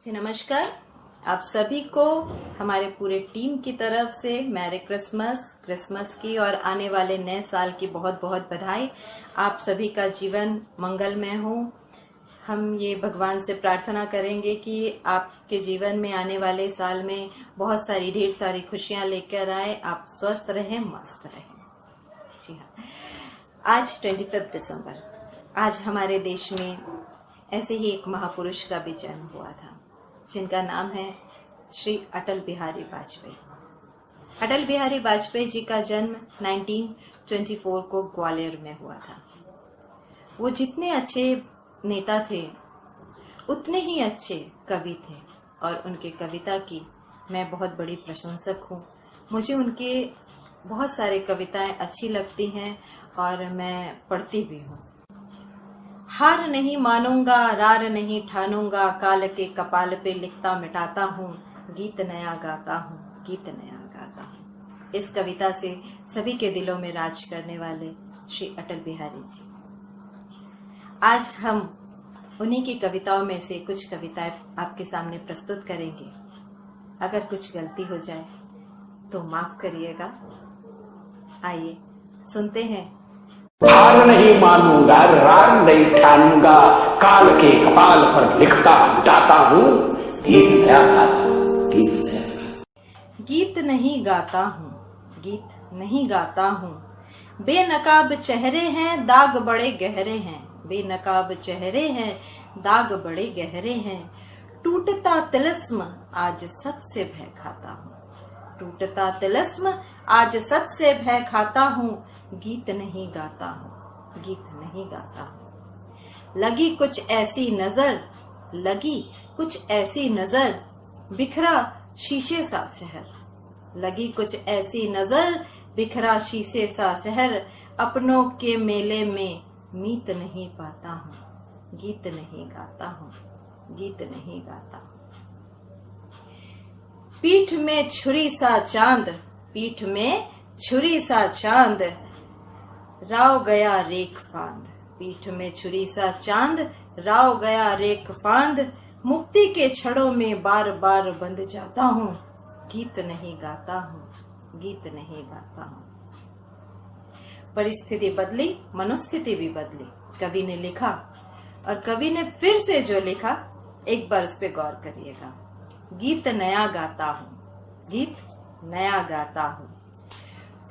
जी नमस्कार। आप सभी को हमारे पूरे टीम की तरफ से मैरी क्रिसमस की और आने वाले नए साल की बहुत बहुत बधाई। आप सभी का जीवन मंगलमय हो। हम ये भगवान से प्रार्थना करेंगे कि आपके जीवन में आने वाले साल में बहुत सारी ढेर सारी खुशियां लेकर आए। आप स्वस्थ रहें, मस्त रहें। जी हाँ, आज 25 दिसंबर, आज हमारे देश में ऐसे ही एक महापुरुष का भी जन्म हुआ था जिनका नाम है श्री अटल बिहारी वाजपेयी। अटल बिहारी वाजपेयी जी का जन्म 1924 को ग्वालियर में हुआ था। वो जितने अच्छे नेता थे उतने ही अच्छे कवि थे और उनके कविता की मैं बहुत बड़ी प्रशंसक हूँ। मुझे उनके बहुत सारे कविताएं अच्छी लगती हैं और मैं पढ़ती भी हूँ। हार नहीं मानूंगा, रार नहीं ठानूंगा, काल के कपाल पे लिखता मिटाता हूँ, गीत नया गाता हूँ, गीत नया गाता हूँ। इस कविता से सभी के दिलों में राज करने वाले श्री अटल बिहारी जी। आज हम उन्हीं की कविताओं में से कुछ कविताएं आपके सामने प्रस्तुत करेंगे। अगर कुछ गलती हो जाए तो माफ करिएगा। आइए सुनते हैं। हार नहीं मानूंगा, रार नहीं ठानूंगा, काल के कपाल पर लिखता जाता हूँ, गीत नया गाता हूँ, गीत नया। गीत नहीं गाता हूँ, गीत नहीं गाता हूँ, बेनकाब चेहरे हैं, दाग बड़े गहरे हैं, बेनकाब चेहरे हैं, दाग बड़े गहरे हैं, टूटता तिलिस्म आज सत से भय खाता हूँ, टूटता तिलिस्म आज सत से भय खाता हूँ, गीत नहीं गाता हूँ, गीत नहीं गाता हूँ। लगी कुछ ऐसी नजर, लगी कुछ ऐसी नजर, बिखरा शीशे सा शहर, लगी कुछ ऐसी नजर, बिखरा शीशे सा शहर, अपनों के मेले में मीत नहीं पाता हूँ, गीत नहीं गाता हूँ, गीत नहीं गाता हूँ। पीठ में छुरी सा चांद, पीठ में छुरी सा चांद, राव गया रेख फांद, पीठ में छुरी सा चांद, राव गया रेख फांद, मुक्ति के छड़ों में बार बार बंध जाता हूँ, गीत नहीं गाता हूँ, गीत नहीं गाता हूँ। परिस्थिति बदली, मनोस्थिति भी बदली। कवि ने लिखा और कवि ने फिर से जो लिखा, एक बार उस पर गौर करिएगा। गीत नया गाता हूँ, गीत नया गाता हूँ।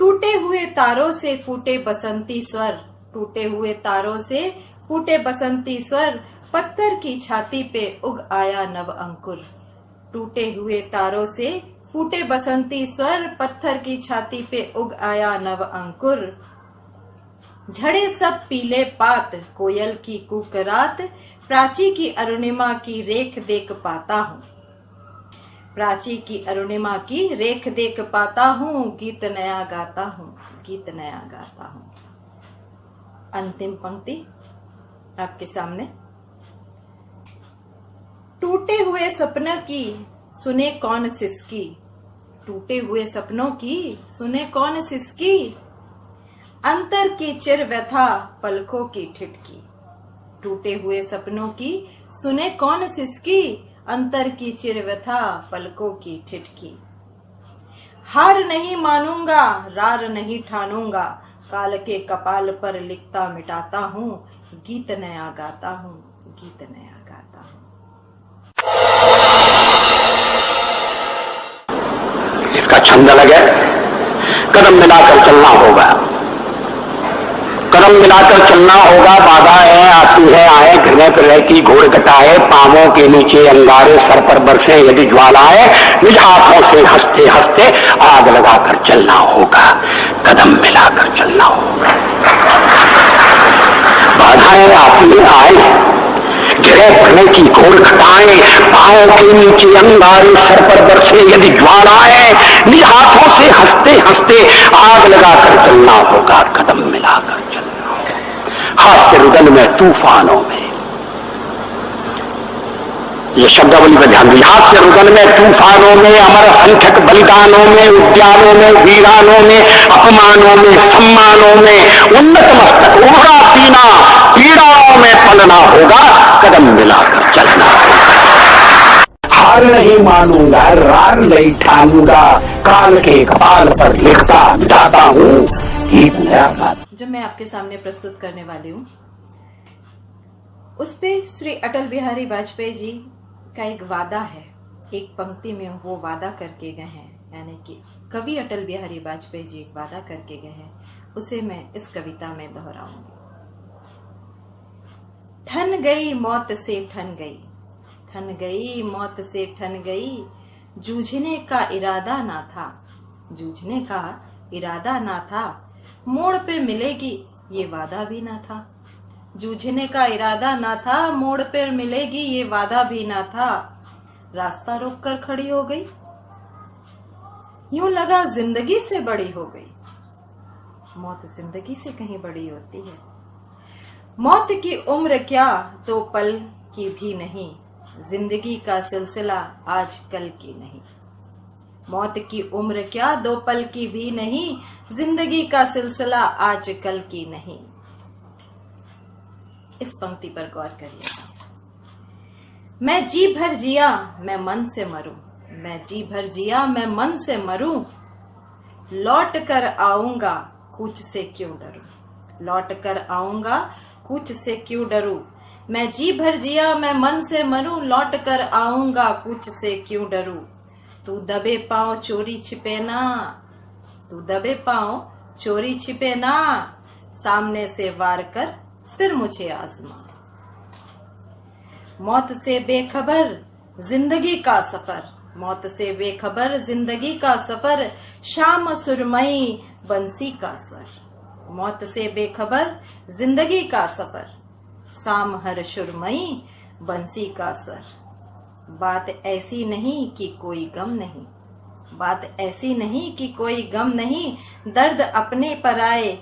टूटे हुए तारों से फूटे बसंती स्वर, टूटे हुए तारों से फूटे बसंती स्वर, पत्थर की छाती पे उग आया नव अंकुर, टूटे हुए तारों से फूटे बसंती स्वर, पत्थर की छाती पे उग आया नव अंकुर। झड़े सब पीले पात, कोयल की कुकरात, प्राची की अरुणिमा की रेख देख पाता हूँ, प्राची की अरुणिमा की रेख देख पाता हूँ, गीत नया गाता हूँ, गीत नया गाता हूँ। अंतिम पंक्ति आपके सामने। टूटे हुए सपनों की सुने कौन सिसकी, टूटे हुए सपनों की सुने कौन सिसकी, अंतर की चिर व्यथा पलकों की ठिठकी, टूटे हुए सपनों की सुने कौन सिसकी, अंतर की चिर व्यथा पलकों की ठिठकी। हार नहीं मानूंगा, रार नहीं ठानूंगा, काल के कपाल पर लिखता मिटाता हूँ, गीत नया गाता हूँ, गीत नया गाता हूँ। इसका छंद अलग है। कदम मिलाकर चलना होगा, कदम मिलाकर चलना होगा। बाधाएं आती है, आए घृणा प्रलय की घोर घटाए, पांवों के नीचे अंगारे, सर पर बरसे यदि ज्वालाएं, निज हाथों से हंसते हंसते आग लगाकर चलना होगा, कदम मिलाकर चलना होगा। बाधाएं आती है, आए गिरे पड़ने की घोर घटाएं, पांवों के नीचे अंगारे, सर पर बरसे यदि ज्वालाएं, निज हाथों से हंसते हंसते आग लगाकर चलना होगा, कदम मिलाकर चलना होगा। हास्य रुदन में, तूफानों में, ये शब्दावली पर ध्यान दिया। हास्य रुदन में, तूफानों में, अमर संख्यक बलिदानों में, उद्यानों में, वीरानों में, अपमानों में, सम्मानों में, उन्नत मस्तक उभरा सीना, पीड़ाओं में पलना होगा, कदम मिलाकर चलना होगा। हार नहीं मानूंगा, रार नहीं ठानूंगा, काल के कपाल पर लिखता जाता हूँ गीत नया गाता। जो मैं आपके सामने प्रस्तुत करने वाली हूँ उस पे श्री अटल बिहारी वाजपेयी जी का एक वादा है। एक पंक्ति में वो वादा करके गए हैं, यानी कि कवि अटल बिहारी वाजपेयी जी एक वादा करके गए हैं, उसे मैं इस कविता में दोहराऊंगी। ठन गई मौत से ठन गई, ठन गई मौत से ठन गई, जूझने का इरादा ना था, जूझने का इरादा ना था, मोड़ पे मिलेगी ये वादा भी ना था, जूझने का इरादा ना था, मोड़ पर मिलेगी ये वादा भी ना था, रास्ता रोककर खड़ी हो गई, यूं लगा जिंदगी से बड़ी हो गई। मौत जिंदगी से कहीं बड़ी होती है। मौत की उम्र क्या तो पल की भी नहीं, जिंदगी का सिलसिला आज कल की नहीं। मौत की उम्र क्या दो पल की भी नहीं, जिंदगी का सिलसिला आज कल की नहीं। इस पंक्ति पर गौर करिएगा। मैं जी भर जिया मैं मन से मरूं, मैं जी भर जिया मैं मन से मरूं, लौट कर आऊंगा कुछ से क्यों डरूं, लौट कर आऊंगा कुछ से क्यों डरूं। मैं जी भर जिया मैं मन से मरूं, लौट कर आऊंगा कुछ से क्यों डरूं। तू दबे पांव चोरी छिपे ना, तू दबे पांव चोरी छिपे ना, सामने से वार कर फिर मुझे आजमा। मौत से बेखबर जिंदगी का सफर, मौत से बेखबर जिंदगी का सफर, शाम सुरमई बंसी का स्वर। मौत से बेखबर जिंदगी का सफर, शाम हर सुरमई बंसी का स्वर। बात ऐसी नहीं कि कोई गम नहीं, बात ऐसी नहीं कि कोई गम नहीं, दर्द अपने पर आए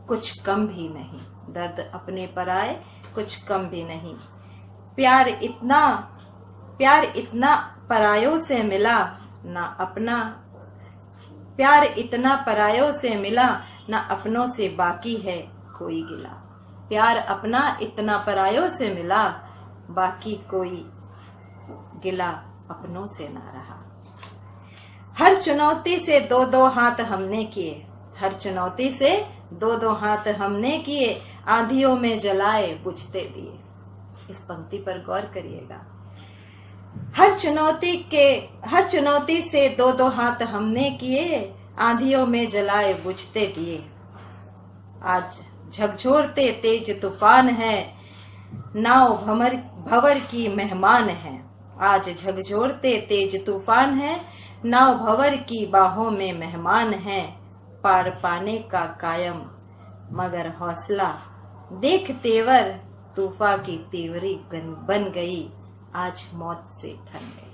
कुछ कम भी नहीं, दर्द अपने पर आए कुछ कम भी नहीं। प्यार इतना परायों से मिला ना अपना, प्यार इतना परायों से मिला ना अपनों से बाकी है कोई गिला। प्यार अपना इतना परायों से मिला, बाकी कोई गिला अपनों से ना रहा। हर चुनौती से दो दो हाथ हमने किए, हर चुनौती से दो दो हाथ हमने किए, आंधियों में जलाए बुझते दिए। इस पंक्ति पर गौर करिएगा। हर चुनौती से दो दो हाथ हमने किए, आंधियों में जलाए बुझते दिए। आज झकझोरते तेज तूफान है, नाव भंवर की मेहमान है। आज झकझोरते तेज तूफान है, नाव भंवर की बाहों में मेहमान है। पार पाने का कायम मगर हौसला, देख तेवर तूफा की तेवरी बन गई, आज मौत से ठन गई।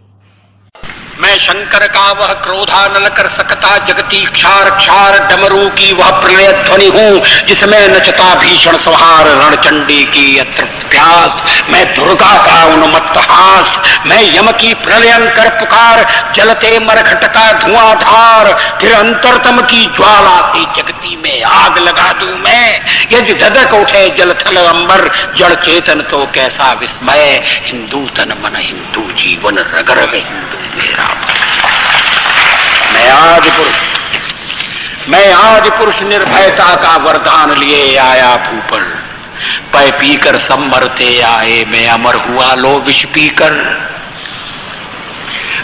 मैं शंकर का वह क्रोधा नल कर सकता, जगती क्षार क्षार डमरू की वह प्रलय ध्वनि हूँ, जिसमें नचता भीषण संहार रणचंडी की अतृप्त प्यास। मैं दुर्गा का उन्मत्त हास, मैं यम की प्रलयंकर पुकार, जलते मरघट का धुआंधार, फिर अंतरतम की ज्वाला से जगती में आग लगा दूं मैं। यदि धधक उठे जल थल अंबर, जड़ चेतन तो कैसा विस्मय, हिंदू तन मन हिंदू जीवन रग रग हिंदू मेरा। मैं आज पुरुष निर्भयता का वरदान लिए आया भूपर, पै पीकर सब मरते आए, मैं अमर हुआ लो विष पीकर।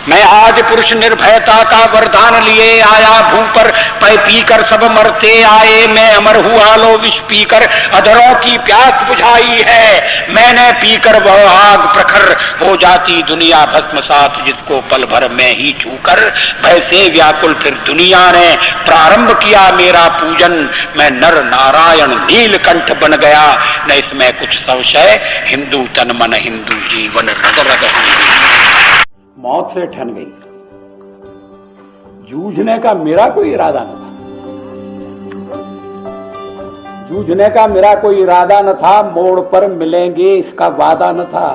मैं आज पुरुष निर्भयता का वरदान लिए आया भूपर, पै पीकर सब मरते आए, मैं अमर हुआ लो विष पीकर। अधरों की प्यास बुझाई है मैंने पीकर, वह आग प्रखर हो जाती दुनिया भस्मसात, जिसको पल भर में ही छूकर। भय से व्याकुल फिर दुनिया ने प्रारंभ किया मेरा पूजन, मैं नर नारायण नीलकंठ बन गया, न इसमें कुछ संशय, हिंदू तन मन हिंदू जीवन रग रग हिंदू। मौत से ठन गई, जूझने का मेरा कोई इरादा न था, जूझने का मेरा कोई इरादा न था, मोड़ पर मिलेंगे इसका वादा न था,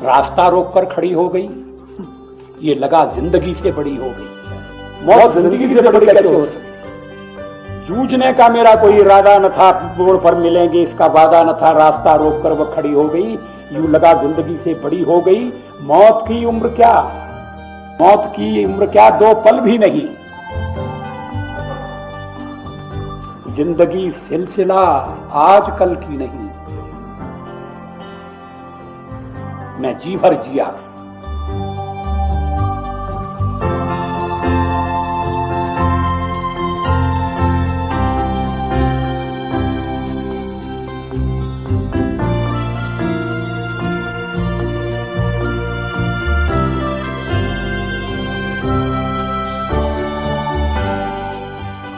रास्ता रोककर खड़ी हो गई, ये लगा जिंदगी से बड़ी हो गई। मौत जिंदगी से बड़ी कैसे हो सकती, जूझने का मेरा कोई इरादा न था, मोड़ पर मिलेंगे इसका वादा न था। रास्ता रोककर वह खड़ी हो गई, यूं लगा जिंदगी से बड़ी हो गई। मौत की उम्र क्या, मौत की उम्र क्या, 2 पल भी नहीं। जिंदगी सिलसिला आज कल की नहीं। मैं जी भर जिया।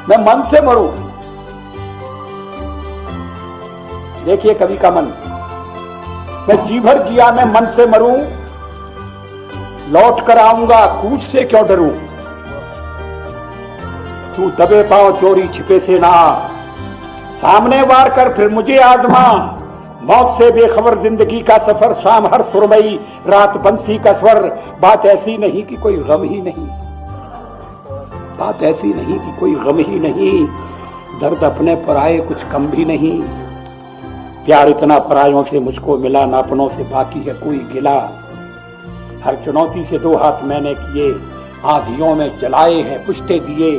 मैं मन से मरूं। देखिए कवि का मन, मैं जी भर जिया मैं मन से मरूं, लौट कर आऊंगा कूच से क्यों डरूं। तू दबे पांव चोरी छिपे से ना, सामने वार कर फिर मुझे आजमा। मौत से बेखबर जिंदगी का सफर, शाम हर सुरमई रात बंसी का स्वर। बात ऐसी नहीं कि कोई गम ही नहीं, बात ऐसी नहीं कि कोई गम ही नहीं। दर्द अपने पर आए कुछ कम भी नहीं। प्यार इतना परायों से मुझको मिला, ना अपनों से बाकी है कोई गिला। हर चुनौती से 2 हाथ मैंने किए, आंधियों में जलाए हैं पुश्ते दिए।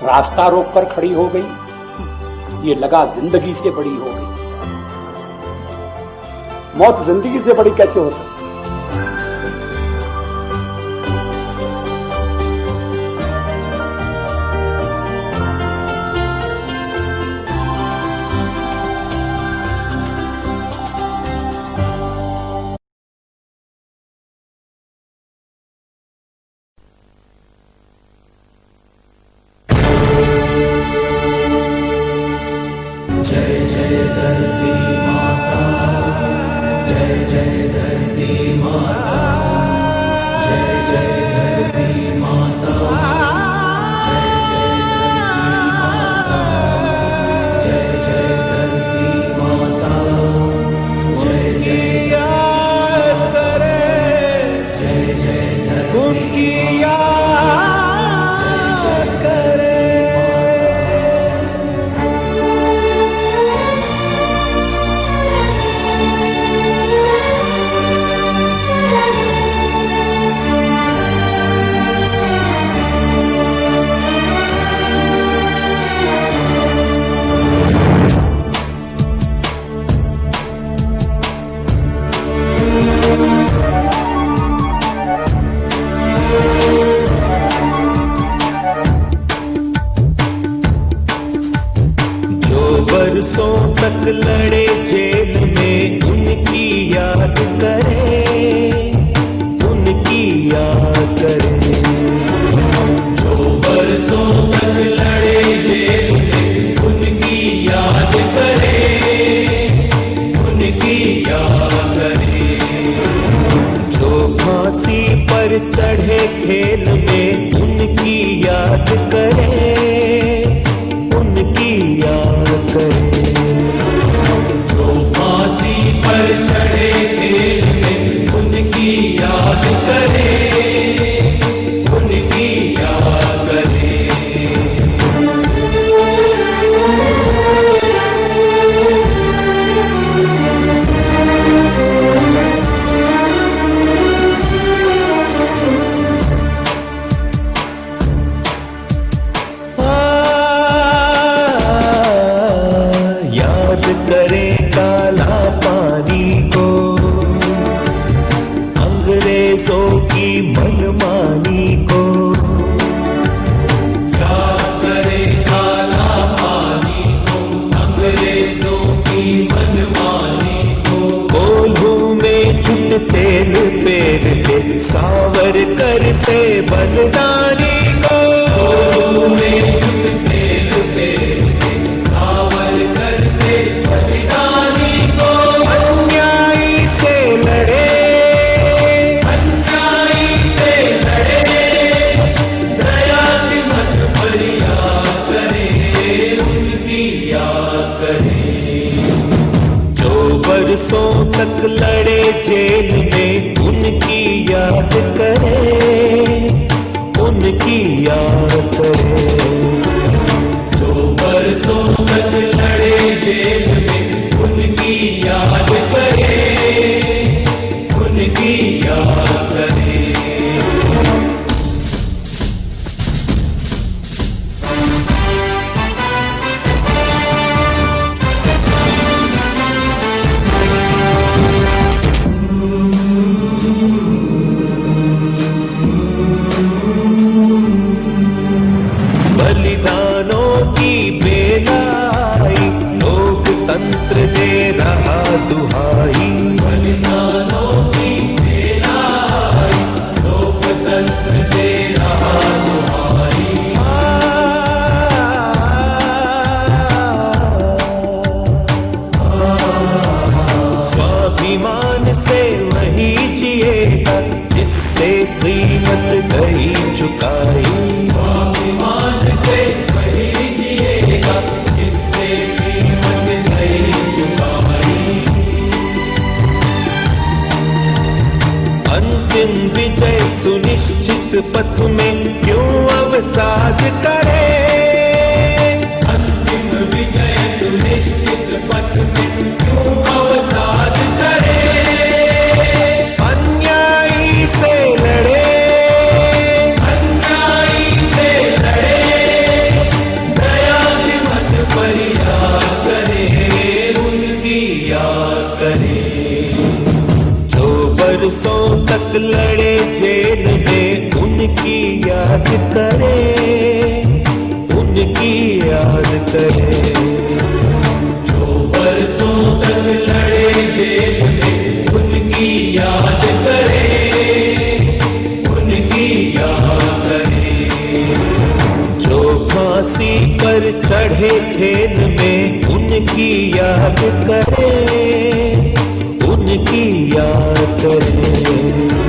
रास्ता रोक कर खड़ी हो गई, ये लगा जिंदगी से बड़ी हो गई। मौत जिंदगी से बड़ी कैसे हो सकती? बरसों तक लड़े जेल में, उनकी याद करे, उनकी याद करे। जो बरसों तक लड़े जेल में, उनकी याद करे, उनकी याद करे। जो फांसी पर चढ़े खेल में, उनकी याद करे, उनकी याद करे। जो फांसी पर चढ़े खेल में, उनकी याद करे, उनकी याद करे। करें काला पानी को, अंग्रेजों की मनमानी को। याद करें काला पानी को, अंग्रेजों की मनमानी को। कोल्हू में झुट तेल पेरते, सावरकर से बलिदानी को। कोल्हू में झुट तेल पेरते, सावरकर से बलिदानी को। अन्यायी से लड़े, अन्यायी से लड़े, दया की मत पर याद करें, उनकी याद करें। जो बरसों तक लड़े जेल में, उनकी याद करे, उनकी याद करे। जो बरसों तक लड़े जेल में, उनकी याद करें, उनकी याद करें। बलिदानों की बेलाई, लोकतंत्र दे रहा दुहाई। बलिदानों की बेलाई, लोकतंत्र दे रहा दुहाई। स्वाभिमान से वही जिएगा जिससे कीमत गई चुकाई। स्वाभिमान से वही जिएगा जिससे कीमत गई चुकाई। अंतिम विजय सुनिश्चित पथ में क्यों अवसाद करे। अंतिम विजय सुनिश्चित पथ में क्यों अवसाद करे। अन्यायी से लड़े, अन्यायी से लड़े, दया की मत पर याद करें, उनकी याद करें। जो बरसों तक लड़े जेल में, उनकी याद करें, उनकी याद करें। जो बरसों तक लड़े जेल में, उनकी याद करें, उनकी याद करें। जो फांसी पर चढ़े खेल में, उनकी याद करें, उनकी याद करें।